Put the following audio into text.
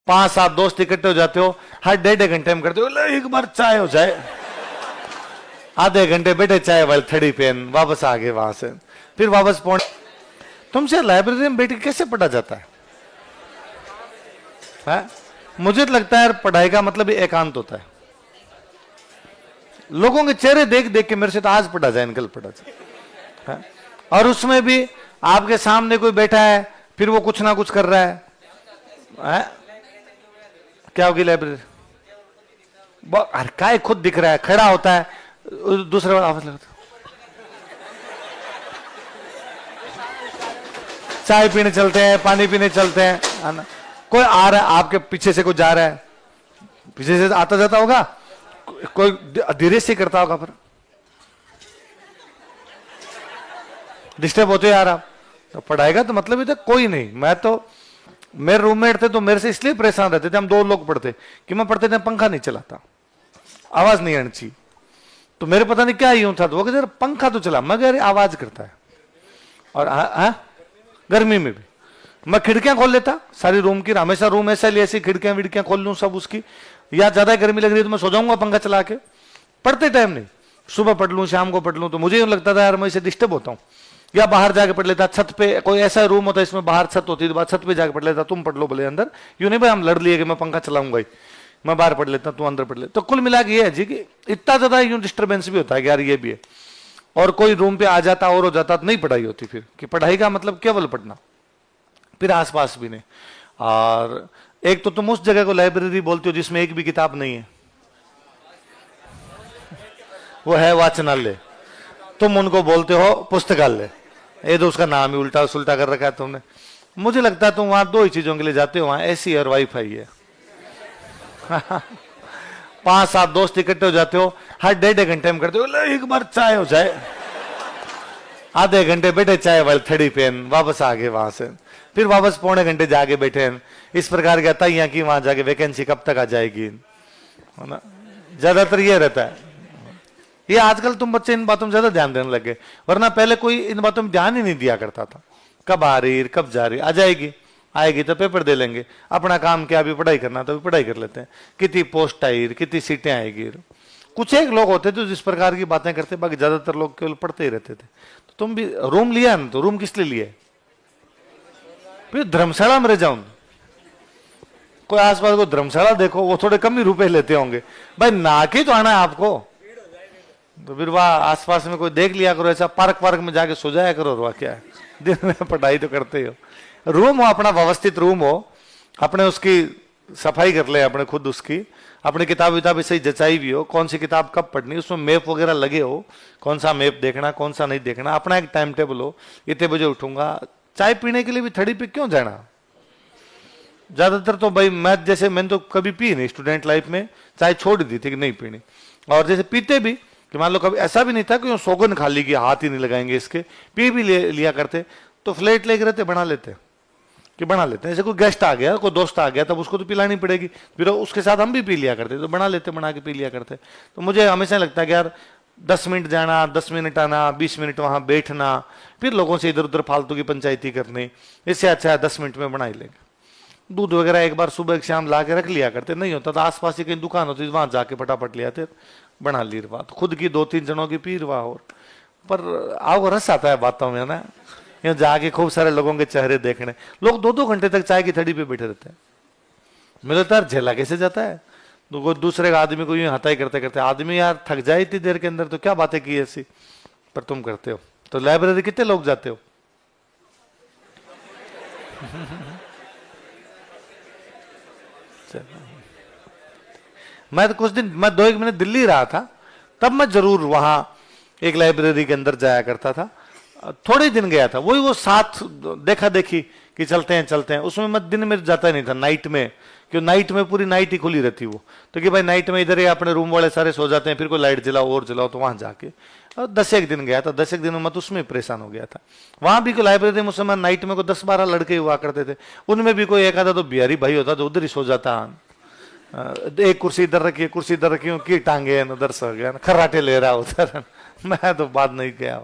5-7 दोस्त इकट्ठे हो जाते हो, हर 1.5 घंटे में करते हो, एक बार चाय हो जाए, आधे घंटे बैठे चाय वाली थड़ी पेन, वापस आ गए वहां से, फिर वापस पहुंच। तुमसे लाइब्रेरी में बैठ के कैसे पढ़ा जाता है? मुझे तो लगता है यार पढ़ाई का मतलब एकांत होता है। लोगों के चेहरे देख देख के मेरे से तो आज पढ़ा जाए, कल पढ़ा जाए, और उसमें भी आपके सामने कोई बैठा है, फिर वो कुछ ना कुछ कर रहा है? क्या होगी लाइब्रेरी? हर काय खुद दिख रहा है, खड़ा होता है, दूसरे बार आवाज लगाता, चाय पीने चलते हैं, पानी पीने चलते हैं, है ना? कोई आ रहा है आपके पीछे से, कोई जा रहा है, पीछे से आता जाता होगा, कोई धीरे से करता होगा, पर डिस्टर्ब होते यार आप। तो पढ़ाएगा तो मतलब ही था कोई नहीं। मैं तो, मेरे रूममेट थे तो मेरे से इसलिए परेशान रहते थे, हम 2 लोग पढ़ते कि मैं पढ़ते थे पंखा नहीं चलाता, आवाज नहीं आनी चाहिए, तो मेरे पता नहीं क्या यूं था, तो वो कहते पंखा तो चला, मगर आवाज करता है। और गर्मी में भी मैं खिड़कियां खोल लेता सारी रूम की, हमेशा रूम ऐसा लिए ऐसी खिड़कियां विड़कियां खोल लूं सब उसकी, या ज्यादा गर्मी लग रही है तो मैं सो जाऊंगा पंखा चला के, पढ़ते टाइम नहीं, सुबह पढ़ लूं शाम को पढ़ लूं, तो मुझे यूं लगता था यार मैं इसे डिस्टर्ब होता हूं, या बाहर जाके पढ़ लेता, छत पे कोई ऐसा रूम होता है इसमें बाहर छत होती है, छत पे जाके पढ़ लेता, तुम पढ़ लो बोले अंदर, यूं नहीं भाई हम लड़ लिए कि मैं पंखा चलाऊंगा ही, मैं बाहर पढ़ लेता तू अंदर पढ़ ले। तो कुल मिला के ये है जी कि इतना ज्यादा यूं डिस्टर्बेंस भी होता है कि यार ये भी है, और कोई रूम पे आ जाता और हो जाता तो नहीं पढ़ाई होती, फिर कि पढ़ाई का मतलब केवल पढ़ना, फिर आसपास भी नहीं। और एक तो तुम उस जगह को लाइब्रेरी बोलते हो जिसमें एक भी किताब नहीं है, वो है वाचनालय, तुम उनको बोलते हो पुस्तकालय, ये तो उसका नाम ही उल्टा सुल्टा कर रखा है तुमने। मुझे लगता है तुम वहां 2 ही चीजों के लिए जाते हो, वहां एसी और वाईफाई है। 5-7 दोस्त इकट्ठे हो जाते हो, हर 1.5 घंटे में करते हो, एक बार चाय हो जाए, आधे घंटे बैठे चाय वाली थड़ी पेन, वापस आ गए वहां से, फिर वापस पौने घंटे जाके बैठे हैं, इस प्रकार की तैयां की वहां जाके वैकेंसी कब तक आ जाएगी, है ना? ज्यादातर ये रहता है। ये आजकल तुम बच्चे इन बातों में ज्यादा ध्यान देने लगे, वरना पहले कोई इन बातों में ध्यान ही नहीं दिया करता था, कब आ रही कब जा रही, आ जाएगी, आएगी तो पेपर दे लेंगे, अपना काम क्या अभी पढ़ाई करना तो पढ़ाई कर लेते हैं, कितनी पोस्ट आई, कितनी सीटें आएगी। कुछ एक लोग होते थे जिस प्रकार की बातें करते, बाकी ज्यादातर लोग केवल पढ़ते ही रहते थे। तो तुम भी रूम लिया ना, तो रूम किस लिए लिया? फिर धर्मशाला में रह जाऊं, कोई आसपास को धर्मशाला देखो, वो थोड़े कम ही रुपए लेते होंगे भाई, ना के तो आना है आपको, तो फिर वह आसपास में कोई देख लिया करो, ऐसा पार्क में जाके सो जाया करो, वह क्या है, दिन में पढ़ाई तो करते हो। रूम हो अपना, व्यवस्थित रूम हो, अपने उसकी सफाई कर ले, अपने खुद उसकी, अपनी किताब सही जचाई भी हो, कौन सी किताब कब पढ़नी, उसमें मैप वगैरह लगे हो, कौन सा मैप देखना कौन सा नहीं देखना, अपना एक टाइम टेबल हो, इतने बजे उठूंगा। चाय पीने के लिए भी थड़ी पे क्यों जाना? ज्यादातर तो भाई मैंने तो कभी पी नहीं स्टूडेंट लाइफ में, चाय छोड़ दी थी कि नहीं पीनी। और जैसे पीते भी कि मान लो कभी ऐसा भी नहीं था कि सौगन खा ली कि हाथ ही नहीं लगाएंगे इसके, पी भी लिया करते, तो फ्लेट लेके रहते, बना लेते कि बना लेते हैं, जैसे कोई गेस्ट आ गया, कोई दोस्त आ गया, तब उसको तो पिलानी पड़ेगी, फिर उसके साथ हम भी पी लिया करते, तो बना लेते, बना के पी लिया करते। तो मुझे हमेशा लगता है कि यार 10 मिनट जाना, 10 मिनट आना, 20 मिनट वहां बैठना, फिर लोगों से इधर उधर फालतू की पंचायती करनी, इससे अच्छा है 10 मिनट में बना ही लेंगे। दूध वगैरह एक बार सुबह शाम ला के रख लिया करते, नहीं होता तो आसपास ही कहीं दुकान होती, वहां जाके फटाफट ले आते, बना ली रवा, तो खुद की 2-3 जनों की पी रवा। और पर आपको रस आता है बातों में ना, यहाँ जाके खूब सारे लोगों के चेहरे देखने, लोग 2-2 घंटे तक चाय की थड़ी पे बैठे रहते हैं। मुझे लगता है झेला कैसे जाता है, तो कोई दूसरे आदमी को यूं हताई करते करते, आदमी यार थक जाए इतनी देर के अंदर, तो क्या बातें की ऐसी, पर तुम करते हो। तो लाइब्रेरी कितने लोग जाते हो? मैं तो कुछ दिन, मैं 2-1 महीने दिल्ली रहा था, तब मैं जरूर वहां एक लाइब्रेरी के अंदर जाया करता था, थोड़े दिन गया था, वही वो साथ देखा देखी कि चलते हैं, उसमें मैं दिन में जाता ही नहीं था, नाइट में, क्यों नाइट में पूरी नाइट ही खुली रहती वो, तो कि भाई नाइट में इधर ही अपने रूम वाले सारे सो जाते हैं, फिर कोई लाइट जलाओ और जलाओ, तो वहां जाके 10-1 दिन गया था, 10-1 दिन में मैं तो उसमें परेशान हो गया था। वहां भी कोई लाइब्रेरी में उसमें नाइट में कोई 10-12 लड़के हुआ करते थे, उनमें भी कोई एक आधा तो बिहारी भाई होता तो उधर ही सो जाता, एक कुर्सी इधर रखी, कुर्सी इधर रखी, की टांगे उधर सो गया, खर्राटे ले रहा उधर। मैं तो बात नहीं किया।